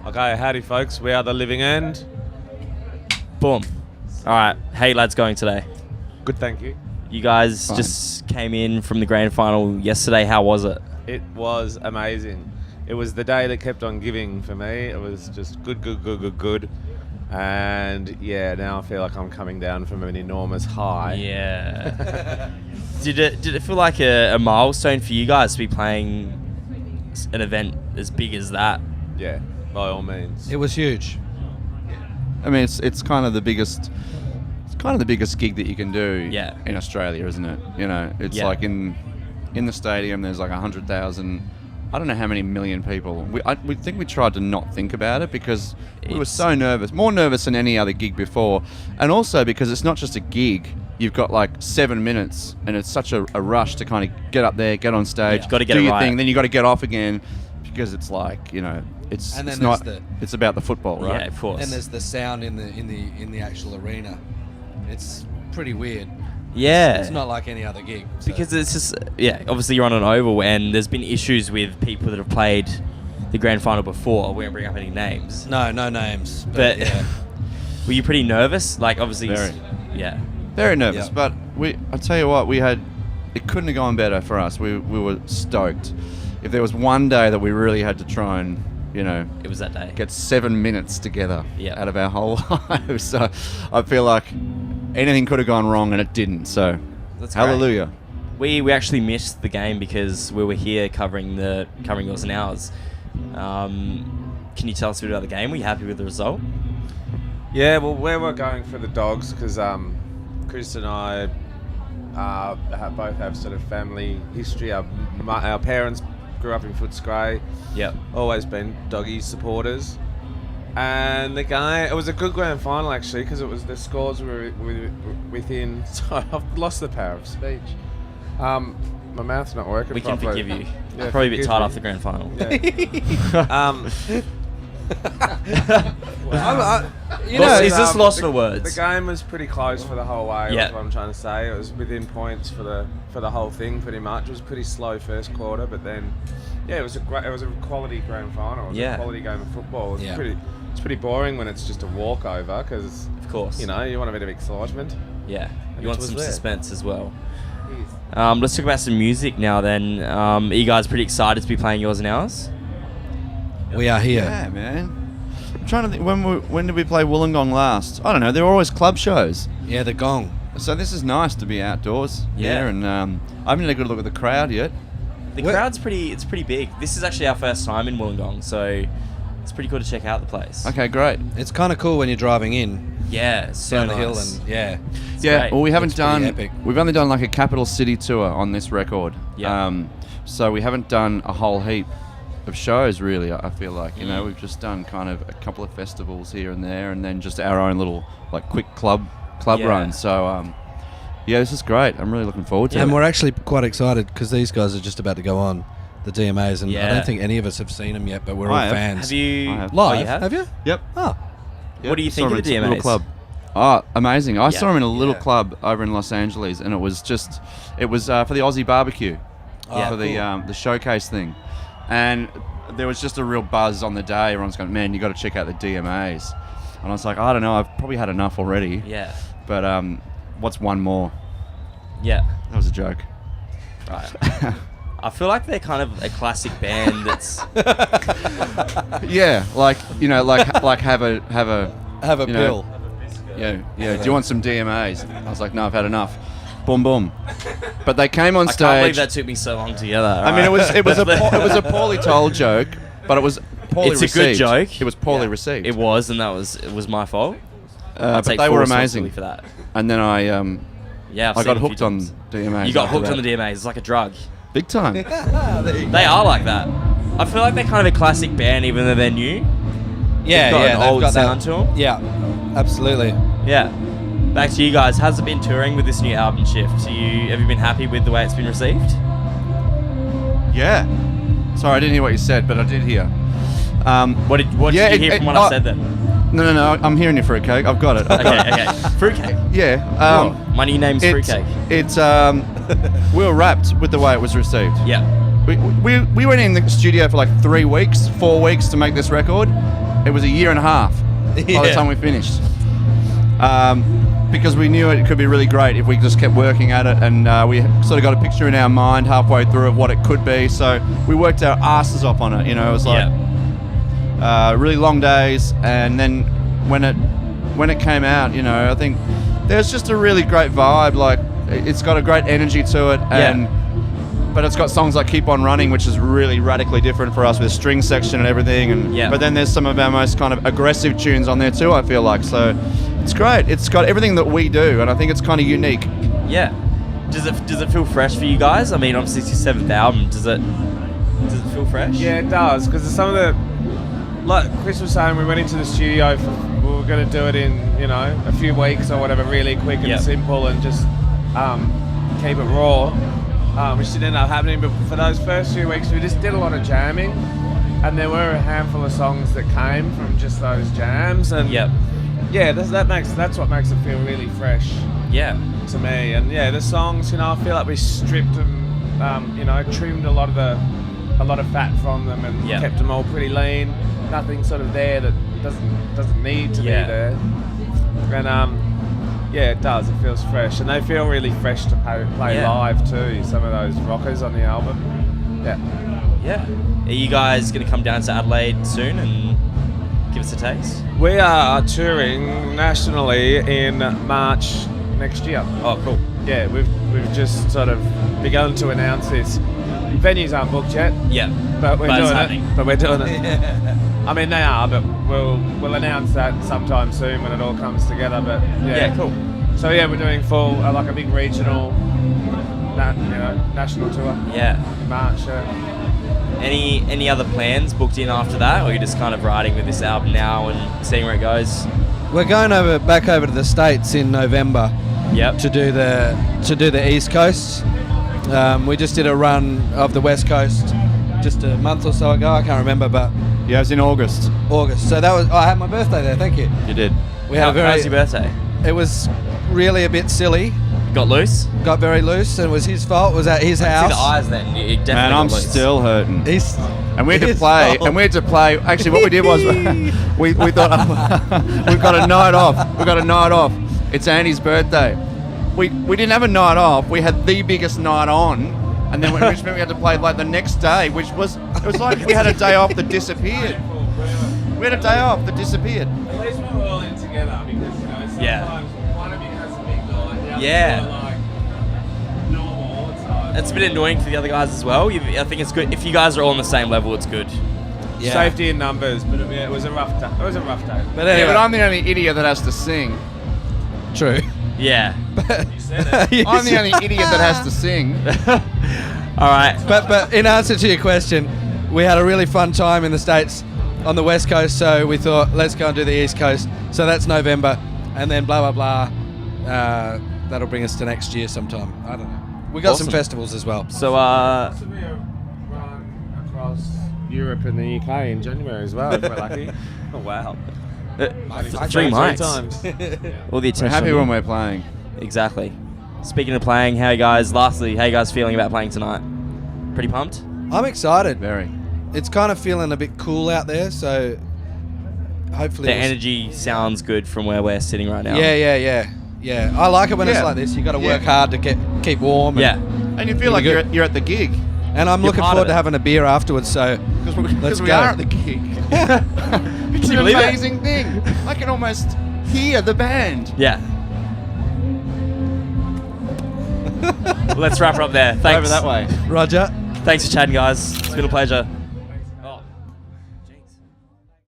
Okay, howdy folks, we are The Living End. Boom. All right. Hey, lads, going today? Good, thank you. You guys Fine. just came in from the grand final yesterday. How was it? It was amazing. It was the day that kept on giving for me. It was just good. And yeah, now I feel like I'm coming down from an enormous high. Yeah. Did it feel like a milestone for you guys to be playing an event as big as that? Yeah, by all means. It was huge. I mean, it's kind of the biggest. It's kind of the biggest gig that you can do. Yeah. In Australia, isn't it? You know, it's Yeah. like in the stadium. There's like 100,000. I don't know how many million people. We think we tried to not think about it because we were so nervous, more nervous than any other gig before, and also because it's not just a gig. You've got like 7 minutes, and it's such a rush to kind of get up there, get on stage, Yeah. Gotta get do it your right. thing, then you got to get off again because it's like, you know, it's And then it's not. there's It's about the football, right? Yeah, of course. And there's the sound in the actual arena. It's pretty weird. Yeah. It's not like any other gig. So. Because it's just, yeah, obviously you're on an oval and there's been issues with people that have played the grand final before. We won't bring up any names. no names. But yeah. were you pretty nervous? Like, obviously, Very. yeah. Very nervous, Yeah. but I tell you what, it couldn't have gone better for us. We were stoked. If there was one day that we really had to try and, you know, It was that day. get 7 minutes together Yeah. out of our whole lives, so I feel like anything could have gone wrong and it didn't. So, That's hallelujah. We actually missed the game because we were here covering yours and ours. Can you tell us a bit about the game? Were you happy with the result? Yeah, well, we were going for the Dogs because Chris and I both have sort of family history. Our parents grew up in Footscray. Yep. Always been Doggy supporters. And the game, it was a good grand final actually because it was the scores were within. Sorry, I've lost the power of speech. My mouth's not working We can properly. forgive you. Yeah, Probably a bit forgive tight me. off the grand final. Yeah. Is this lost for words? The game was pretty close for the whole way. Yeah. That's what I'm trying to say. It was within points for the whole thing, pretty much. It was pretty slow first quarter, but then, yeah, it was a quality grand final. It was Yeah. a quality game of football. Yeah. It's pretty boring when it's just a walkover because, Of course. you know, you want a bit of excitement. Yeah. And You want it was some there. suspense as well. Let's talk about some music now then. Are you guys pretty excited to be playing yours and ours? We are here. Yeah, man. I'm trying to think, when did we play Wollongong last? I don't know. There were always club shows. Yeah, the gong. So this is nice to be outdoors. Yeah. Here, and I haven't had a good look at the crowd yet. The Where- crowd's pretty big. This is actually our first time in Wollongong, so it's pretty cool to check out the place. Okay, great. It's kind of cool when you're driving in Yeah, it's so down the hill nice. and yeah. Yeah, great. well, we haven't It's pretty done. epic. We've only done like a capital city tour on this record. Yeah. So we haven't done a whole heap of shows really. I feel like we've just done kind of a couple of festivals here and there, and then just our own little like quick club Yeah. run. So yeah, this is great. I'm really looking forward to And it. we're actually quite excited because these guys are just about to go on the DMAs, and I Yeah. don't think any of us have seen them yet, but we're I all have. fans. Have you I have. Live? Oh, you have? you? Yep. Oh, What do you think Saw of him the at a little DMAs? club. Oh, amazing! I Yeah. saw him in a little Yeah. club over in Los Angeles, and it was for the Aussie barbecue, Yeah. for the showcase thing, and there was just a real buzz on the day. Everyone's going, "Man, you got to check out the DMAs," and I was like, "I don't know, I've probably had enough already." Yeah. But what's one more? Yeah. That was a joke. Right. I feel like they're kind of a classic band that's... Yeah, like have a have a you know, pill. yeah. Do you want some DMAs? I was like, no, I've had enough. Boom, boom. But they came on I stage. can't believe that took me so long to get that. I mean, it was a poorly told joke, but it was poorly It's a received. good joke. It was poorly Yeah. received. It was, and it was my fault. I'll but take they full were responsibility amazing. for that. And then I Yeah, I've I seen got it a few hooked on times. DMAs. You got after hooked on that. the DMAs. It's like a drug. Big time. They are like that. I feel like they're kind of a classic band, even though they're new. Yeah, got yeah. an they've old got sound that. to 'em. Yeah, absolutely. Yeah. Back to you guys. How's it been touring with this new album shift? Have you been happy with the way it's been received? Yeah. Sorry, I didn't hear what you said, but I did hear. What did Yeah, you hear it- from what it- I said then? No. I'm hearing you for a cake. I've got it. Okay. Fruitcake. Yeah. My new name's Fruitcake. It's we were wrapped with the way it was received. Yeah. We went in the studio for like 4 weeks to make this record, it was a year and a half by the time we finished. Because we knew it could be really great if we just kept working at it, and we sort of got a picture in our mind halfway through of what it could be. So we worked our asses off on it. You know, it was like really long days, and then when it came out, you know, I think there's just a really great vibe. Like, it's got a great energy to it, but it's got songs like Keep On Running, which is really radically different for us with string section and everything. And but then there's some of our most kind of aggressive tunes on there too, I feel like. So it's great. It's got everything that we do, and I think it's kind of unique. Yeah. Does it feel fresh for you guys? I mean, obviously it's your 7th album. Does it feel fresh? Yeah, it does, because some of the, like Chris was saying, we went into the studio we were going to do it in, you know, a few weeks or whatever, really quick and simple, and just keep it raw, which didn't end up happening. But for those first few weeks, we just did a lot of jamming, and there were a handful of songs that came from just those jams, and that's what makes it feel really fresh. Yeah. To me, and the songs, you know, I feel like we stripped them, you know, trimmed a lot of fat from them, and kept them all pretty lean. Nothing sort of there that doesn't need to be there. And it does. It feels fresh, and they feel really fresh to play live too. Some of those rockers on the album. Yeah. Are you guys going to come down to Adelaide soon and give us a taste? We are touring nationally in March next year. Oh, cool. Yeah, we've just sort of begun to announce this. Venues aren't booked yet. Yeah. But we're doing happening. it. But we're doing it. I mean, they are, but we'll announce that sometime soon when it all comes together. But cool. So we're doing full like a big regional, national tour. Yeah. In March. Any other plans booked in after that, or you're just kind of riding with this album now and seeing where it goes? We're going back over to the States in November. Yep. To do the East Coast. We just did a run of the West Coast just a month or so ago. I can't remember, but It was in August. So that was. I had my birthday there. Thank you. You did. We had How's your birthday? It was really a bit silly. Got loose? Got very loose, and it was his fault. It was at his house. See the eyes then. You definitely Man, I'm got loose. still hurting. And we had to play. fault. And we had to play. Actually, what we did was we thought we've got a night off. We've got a night off. It's Annie's birthday. We didn't have a night off. We had the biggest night on, and then which meant we had to play like the next day, it was like we had a day off that disappeared. We had a day off that disappeared. At least we were all in together, because sometimes one of you has a big night. The other like normal all the time. It's a bit annoying for the other guys as well. I think it's good if you guys are all on the same level. It's good. Yeah. Safety in numbers, but it was a rough day. It was a rough day. But anyway, But I'm the only idiot that has to sing. true. Yeah. You said it. I'm the only idiot that has to sing. All right. But in answer to your question, we had a really fun time in the States on the West Coast, so we thought, let's go and do the East Coast. So that's November, and then blah, blah, blah. That'll bring us to next year sometime. I don't know. We got some festivals as well. So, This will be a run across Europe and the UK in January as well, if we're lucky. oh, wow. Three Three nights. times. All the attention. We're happy when we're playing. Exactly. Speaking of playing, how you guys feeling about playing tonight? Pretty pumped? I'm excited. Very. It's kind of feeling a bit cool out there, so hopefully... The energy sounds good from where we're sitting right now. Yeah. I like it when it's like this. You got to work hard to keep warm. Yeah. And you feel like you're at the gig. And I'm looking part forward of to it. having a beer afterwards, so Because we go. are at the gig. It's an believe it? amazing thing. I can almost hear the band. Yeah. Let's wrap it up there. Thanks. Over that way. Roger. Thanks for chatting, guys. It's been a pleasure.